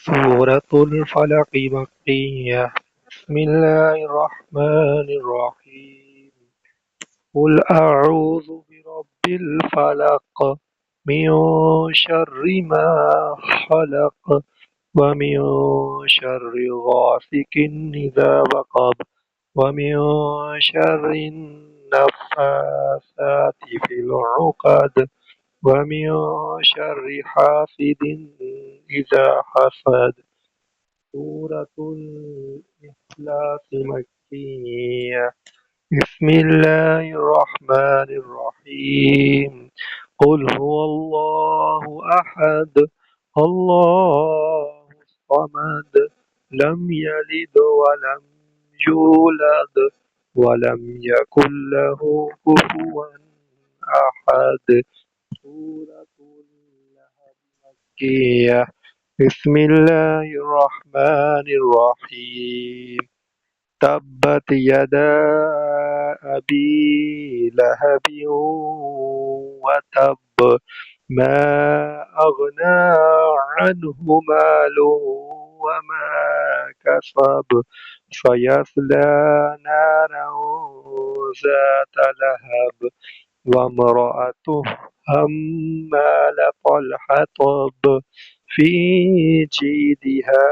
سورة الفلق مكية. بسم الله الرحمن الرحيم. قل أعوذ برب الفلق من شر ما خلق ومن شر غاسق إذا وقب ومن شر النفاثات في العقد ومن شر حاسد إذا حسد. سورة الإخلاص مكية. بسم الله الرحمن الرحيم. قل هو الله أحد الله الصمد لم يلد ولم يولد ولم يكن له كفوا أحد. سورة اللهب مكية. بسم الله الرحمن الرحيم. تبت يدا أبي لهب وتب ما أغنى عنه ماله وما كسب سيصلى نارا ذات لهب وامرأته حمالة الحطب في جيدها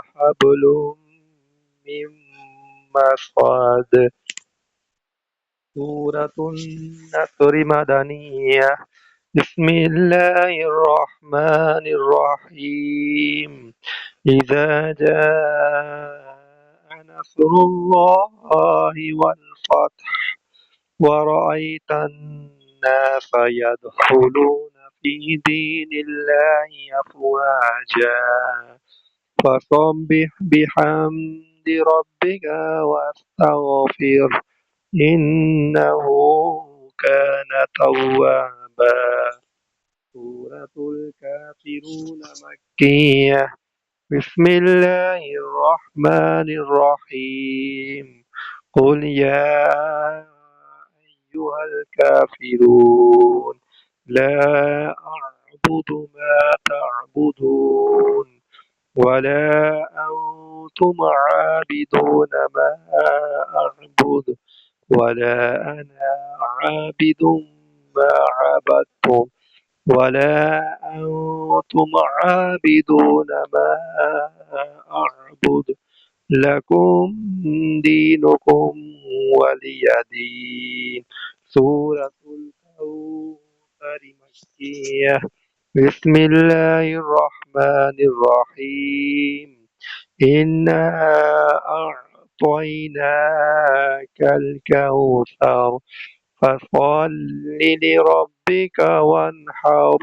حبل من مسد. سورة النصر مدنية. بسم الله الرحمن الرحيم. إذا جاء نصر الله والفتح ورأيت الناس يدخلون في دين الله أفواجا فسبح بحمد ربك واستغفر إنه كان توابا. سورة الكافرون مكية. بسم الله الرحمن الرحيم. قل يا أيها الكافرون لا أعبد ما تعبدون ولا أنتم عابدون ما أعبد ولا أنا عابد ما عبدتم ولا أنتم عابدون ما أعبد لكم دينكم ولي دين. سورة الكوثر مكية. بسم الله الرحمن الرحيم. إنا أعطيناك الكوثر فصل لربك وانحر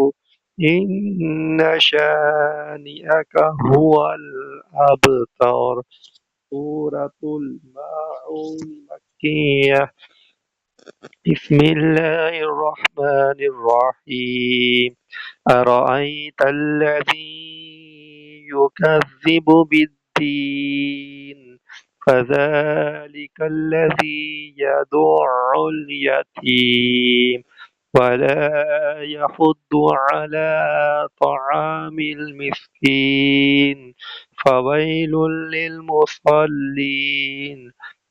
إن شانئك هو الأبتر. سورة الماعون مكية. بسم الله الرحمن الرحيم. أرأيت الذي يكذب بالدين فذلك الذي يدع اليتيم ولا يحض على طعام المسكين فويل للمصلين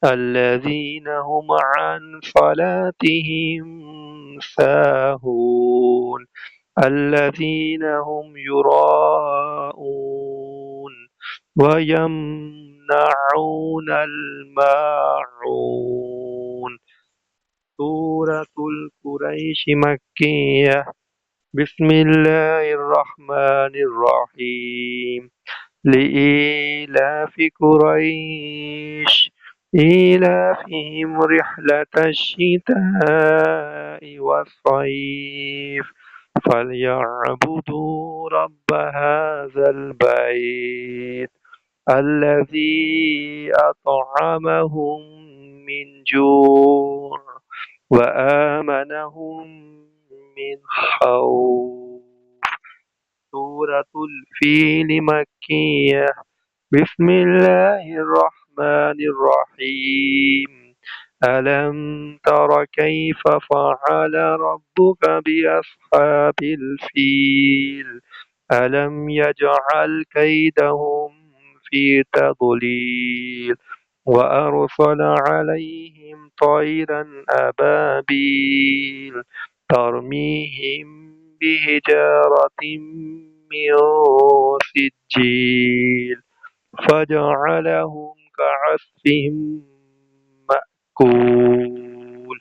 الذين هم عن صلاتهم ساهون الذين هم يراءون ويمنعون الماعون. سورة القريش مكية. بسم الله الرحمن الرحيم. لإيلاف قريش إيلافهم رحلة الشتاء والصيف فليعبدوا رب هذا البيت الذي أطعمهم من جوع وآمنهم من خوف. سورة الفيل مكية. بسم الله الرحمن الرحيم. ألم تر كيف فعل ربك بأصحاب الفيل ألم يجعل كيدهم في تضليل وأرسل عليهم طيرا أبابيل ترميهم بحجارة من سجيل فجعلهم كعصف مأكول.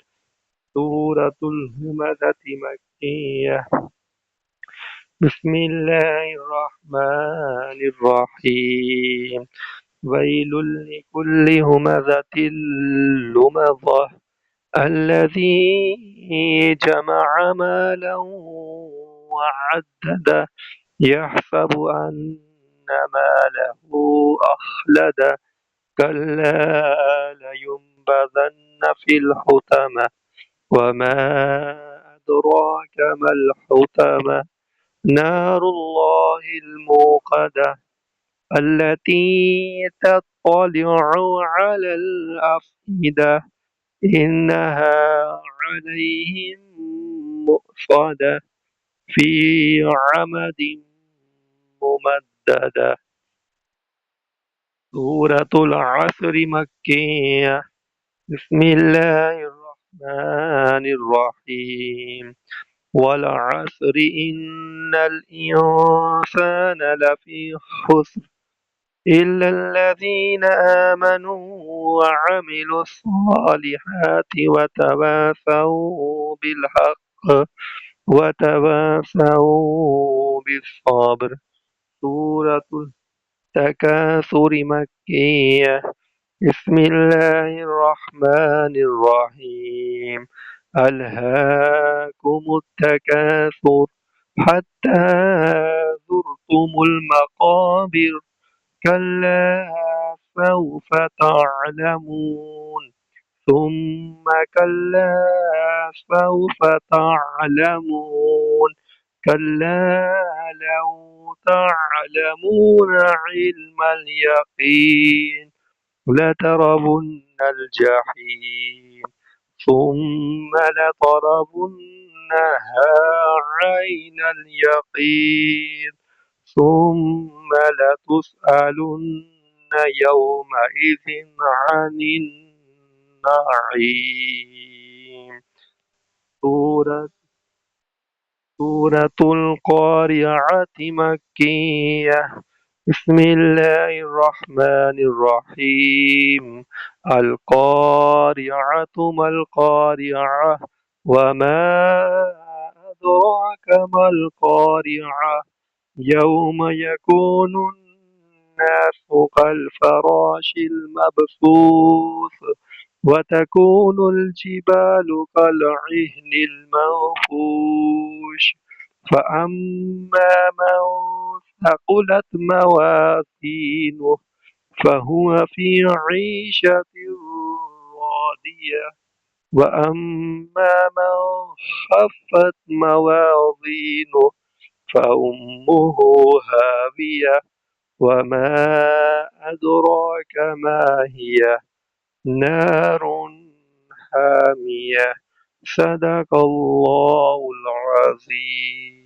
سورة الهمزة مكية. بسم الله الرحمن الرحيم. ويل لكل همزة لمزة الذي جمع مالا وعدده يحسب أن ماله أخلده كلا لينبذن في الحطمة وما أدراك ما الحطمة نار الله الموقدة التي تطلع على الأفئدة إنها عليهم مؤصدة في عمد ممددة. سورة العصر مكية. بسم الله الرحمن الرحيم. والعصر إن الإنسان لفي خسر إلا الذين آمنوا وعملوا الصالحات وتواصوا بالحق وتواصوا بالصبر. سورة التكاثر مكية. بسم الله الرحمن الرحيم. ألهاكم التكاثر حتى زرتم المقابر كلا سوف تعلمون ثم كلا سوف تعلمون كلا لو تعلمون علم اليقين لترون الجحيم ثم لترونها عين اليقين ثم لتسألن يومئذ عن النعيم. سورة سورة القارعة مكية. بسم الله الرحمن الرحيم. القارعة ما القارعة وما أدراك ما القارعة يوم يكون الناس كالفراش المبثوث وتكون الجبال كالعهن المنفوش فأما من ثقلت موازينه فهو في عيشة راضية وأما من خفت موازينه فأمه هاوية وما أدراك ما هي نار حامية. صدق الله العظيم.